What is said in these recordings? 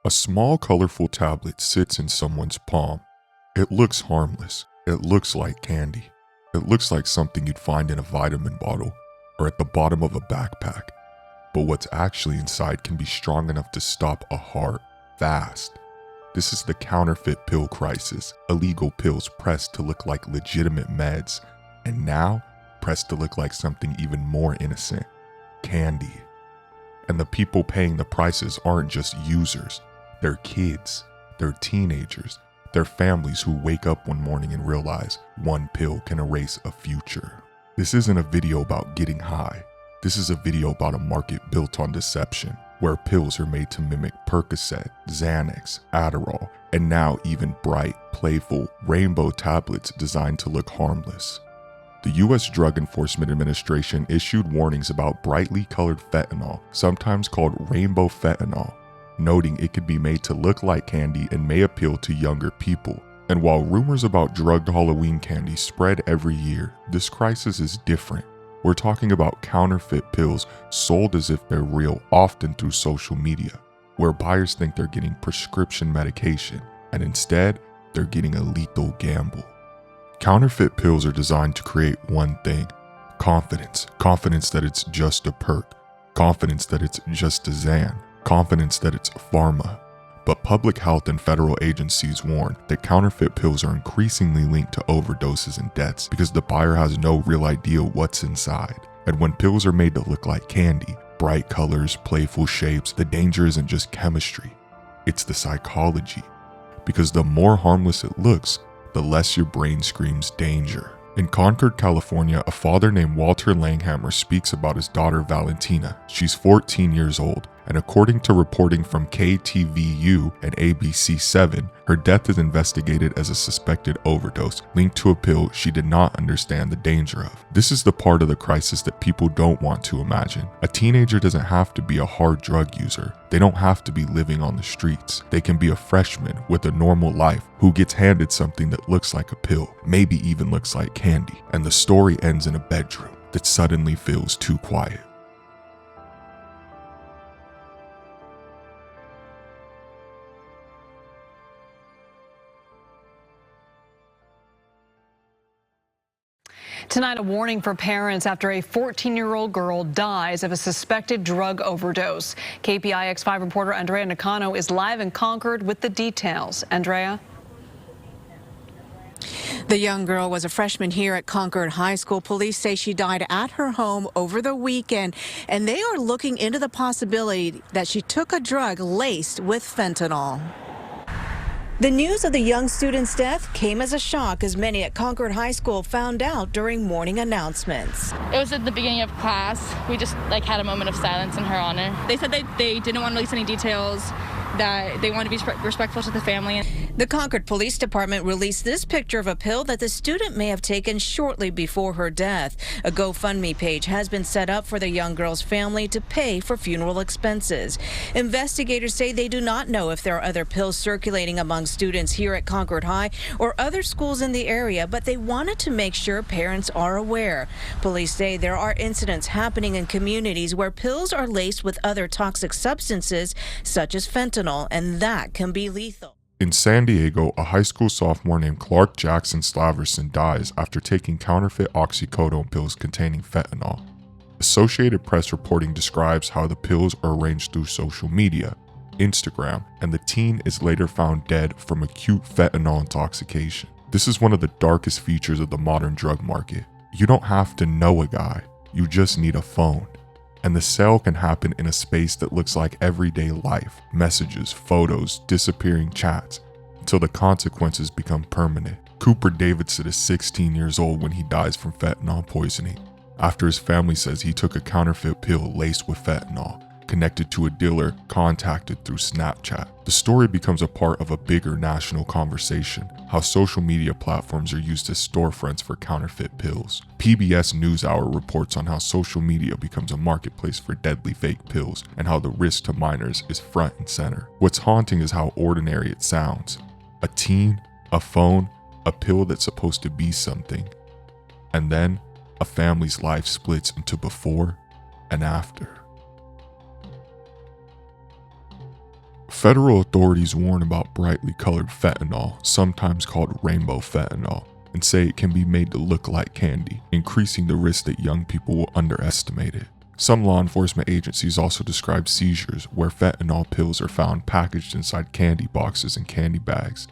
A small colorful tablet sits in someone's palm. It looks harmless. It looks like candy. It looks like something you'd find in a vitamin bottle or at the bottom of a backpack. But what's actually inside can be strong enough to stop a heart fast. This is the counterfeit pill crisis. Illegal pills pressed to look like legitimate meds, and now pressed to look like something even more innocent, candy. And the people paying the prices aren't just users. They're kids, they're teenagers, they're families who wake up one morning and realize one pill can erase a future. This isn't a video about getting high. This is a video about a market built on deception, where pills are made to mimic Percocet, Xanax, Adderall, and now even bright, playful, rainbow tablets designed to look harmless. The US Drug Enforcement Administration issued warnings about brightly colored fentanyl, sometimes called rainbow fentanyl, noting it could be made to look like candy and may appeal to younger people. And while rumors about drugged Halloween candy spread every year, this crisis is different. We're talking about counterfeit pills sold as if they're real, often through social media, where buyers think they're getting prescription medication, and instead, they're getting a lethal gamble. Counterfeit pills are designed to create one thing: confidence. Confidence that it's just a perk. Confidence that it's just a Xan. Confidence that it's pharma. But public health and federal agencies warn that counterfeit pills are increasingly linked to overdoses and deaths because the buyer has no real idea what's inside. And when pills are made to look like candy, bright colors, playful shapes, the danger isn't just chemistry, it's the psychology. Because the more harmless it looks, the less your brain screams danger. In Concord, California, a father named Walter Langhammer speaks about his daughter Valentina. She's 14 years old, and according to reporting from KTVU and ABC7, her death is investigated as a suspected overdose linked to a pill she did not understand the danger of. This is the part of the crisis that people don't want to imagine. A teenager doesn't have to be a hard drug user. They don't have to be living on the streets. They can be a freshman with a normal life who gets handed something that looks like a pill, maybe even looks like candy, and the story ends in a bedroom that suddenly feels too quiet. Tonight, a warning for parents after a 14-year-old girl dies of a suspected drug overdose. KPIX5 reporter Andrea Nakano is live in Concord with the details. Andrea? The young girl was a freshman here at Concord High School. Police say she died at her home over the weekend, and they are looking into the possibility that she took a drug laced with fentanyl. The news of the young student's death came as a shock as many at Concord High School found out during morning announcements. It was at the beginning of class. We just had a moment of silence in her honor. They said they didn't want to release any details, that they wanted to be respectful to the family. The Concord Police Department released this picture of a pill that the student may have taken shortly before her death. A GoFundMe page has been set up for the young girl's family to pay for funeral expenses. Investigators say they do not know if there are other pills circulating among students here at Concord High or other schools in the area, but they wanted to make sure parents are aware. Police say there are incidents happening in communities where pills are laced with other toxic substances such as fentanyl, and that can be lethal. In San Diego, a high school sophomore named Clark Jackson Slaverson dies after taking counterfeit oxycodone pills containing fentanyl. Associated Press reporting describes how the pills are arranged through social media, Instagram, and the teen is later found dead from acute fentanyl intoxication. This is one of the darkest features of the modern drug market. You don't have to know a guy, you just need a phone. And the sale can happen in a space that looks like everyday life, messages, photos, disappearing chats, until the consequences become permanent. Cooper Davidson is 16 years old when he dies from fentanyl poisoning, after his family says he took a counterfeit pill laced with fentanyl, connected to a dealer contacted through Snapchat. The story becomes a part of a bigger national conversation, how social media platforms are used as storefronts for counterfeit pills. PBS NewsHour reports on how social media becomes a marketplace for deadly fake pills and how the risk to minors is front and center. What's haunting is how ordinary it sounds. A teen, a phone, a pill that's supposed to be something. And then a family's life splits into before and after. Federal authorities warn about brightly colored fentanyl, sometimes called rainbow fentanyl, and say it can be made to look like candy, increasing the risk that young people will underestimate it. Some law enforcement agencies also describe seizures where fentanyl pills are found packaged inside candy boxes and candy bags,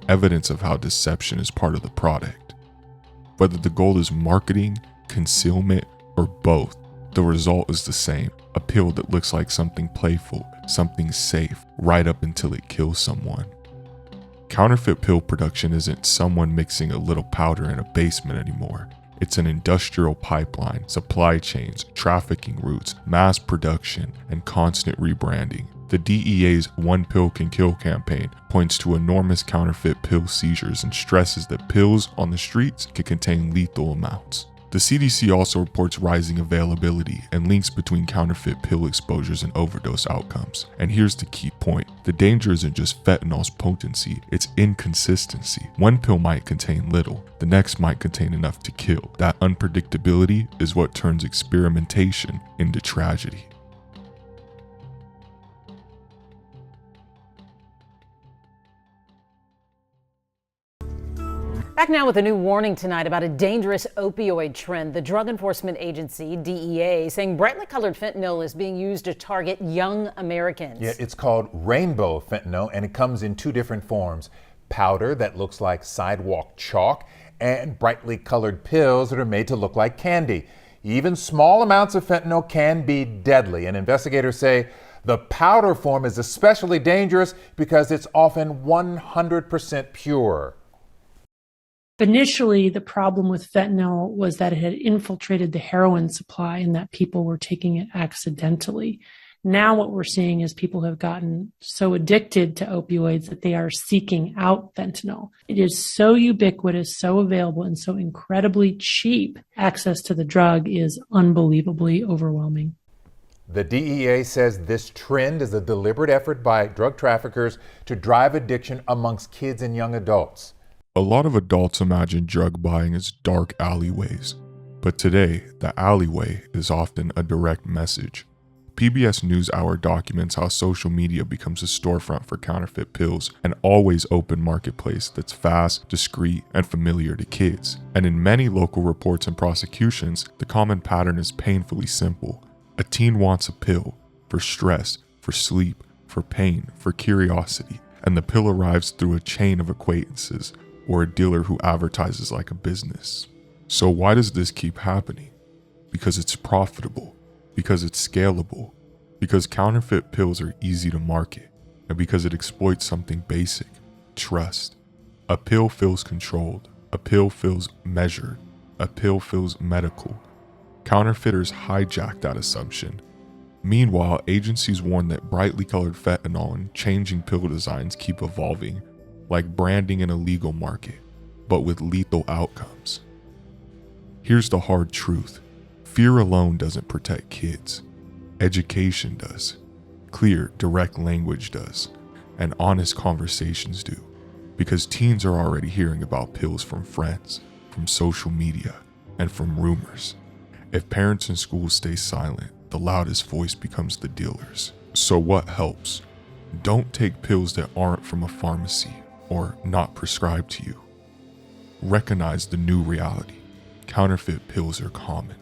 evidence of how deception is part of the product. Whether the goal is marketing, concealment, or both, the result is the same: a pill that looks like something playful, something safe, right up until it kills someone. Counterfeit pill production isn't someone mixing a little powder in a basement anymore. It's an industrial pipeline, supply chains, trafficking routes, mass production, and constant rebranding. The DEA's One Pill Can Kill campaign points to enormous counterfeit pill seizures and stresses that pills on the streets can contain lethal amounts. The CDC also reports rising availability and links between counterfeit pill exposures and overdose outcomes. And here's the key point: the danger isn't just fentanyl's potency, it's inconsistency. One pill might contain little, the next might contain enough to kill. That unpredictability is what turns experimentation into tragedy. Back now with a new warning tonight about a dangerous opioid trend. The Drug Enforcement Agency, DEA, saying brightly colored fentanyl is being used to target young Americans. Yeah, it's called rainbow fentanyl, and it comes in two different forms: powder that looks like sidewalk chalk, and brightly colored pills that are made to look like candy. Even small amounts of fentanyl can be deadly, and investigators say the powder form is especially dangerous because it's often 100% pure. Initially, the problem with fentanyl was that it had infiltrated the heroin supply and that people were taking it accidentally. Now what we're seeing is people have gotten so addicted to opioids that they are seeking out fentanyl. It is so ubiquitous, so available, and so incredibly cheap. Access to the drug is unbelievably overwhelming. The DEA says this trend is a deliberate effort by drug traffickers to drive addiction amongst kids and young adults. A lot of adults imagine drug buying as dark alleyways, but today, the alleyway is often a direct message. PBS NewsHour documents how social media becomes a storefront for counterfeit pills, an always open marketplace that's fast, discreet, and familiar to kids. And in many local reports and prosecutions, the common pattern is painfully simple. A teen wants a pill for stress, for sleep, for pain, for curiosity, and the pill arrives through a chain of acquaintances or a dealer who advertises like a business. So why does this keep happening? Because it's profitable, because it's scalable, because counterfeit pills are easy to market, and because it exploits something basic: trust. A pill feels controlled, a pill feels measured, a pill feels medical. Counterfeiters hijack that assumption. Meanwhile, agencies warn that brightly colored fentanyl and changing pill designs keep evolving, like branding in a legal market, but with lethal outcomes. Here's the hard truth: fear alone doesn't protect kids. Education does. Clear, direct language does. And honest conversations do. Because teens are already hearing about pills from friends, from social media, and from rumors. If parents and schools stay silent, the loudest voice becomes the dealer's. So what helps? Don't take pills that aren't from a pharmacy or not prescribed to you. Recognize the new reality: counterfeit pills are common.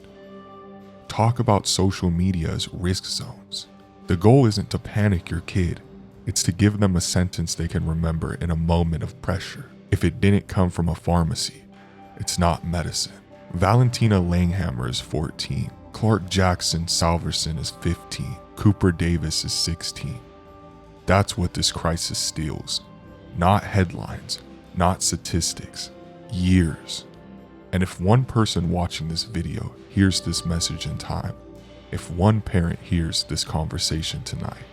Talk about social media as risk zones. The goal isn't to panic your kid, it's to give them a sentence they can remember in a moment of pressure. If it didn't come from a pharmacy, it's not medicine. Valentina Langhammer is 14. Clark Jackson Salverson is 15. Cooper Davis is 16. That's what this crisis steals. Not headlines, not statistics, years. And if one person watching this video hears this message in time, if one parent hears this conversation tonight,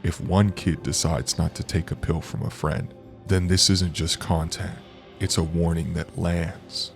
if one kid decides not to take a pill from a friend, then this isn't just content, it's a warning that lands.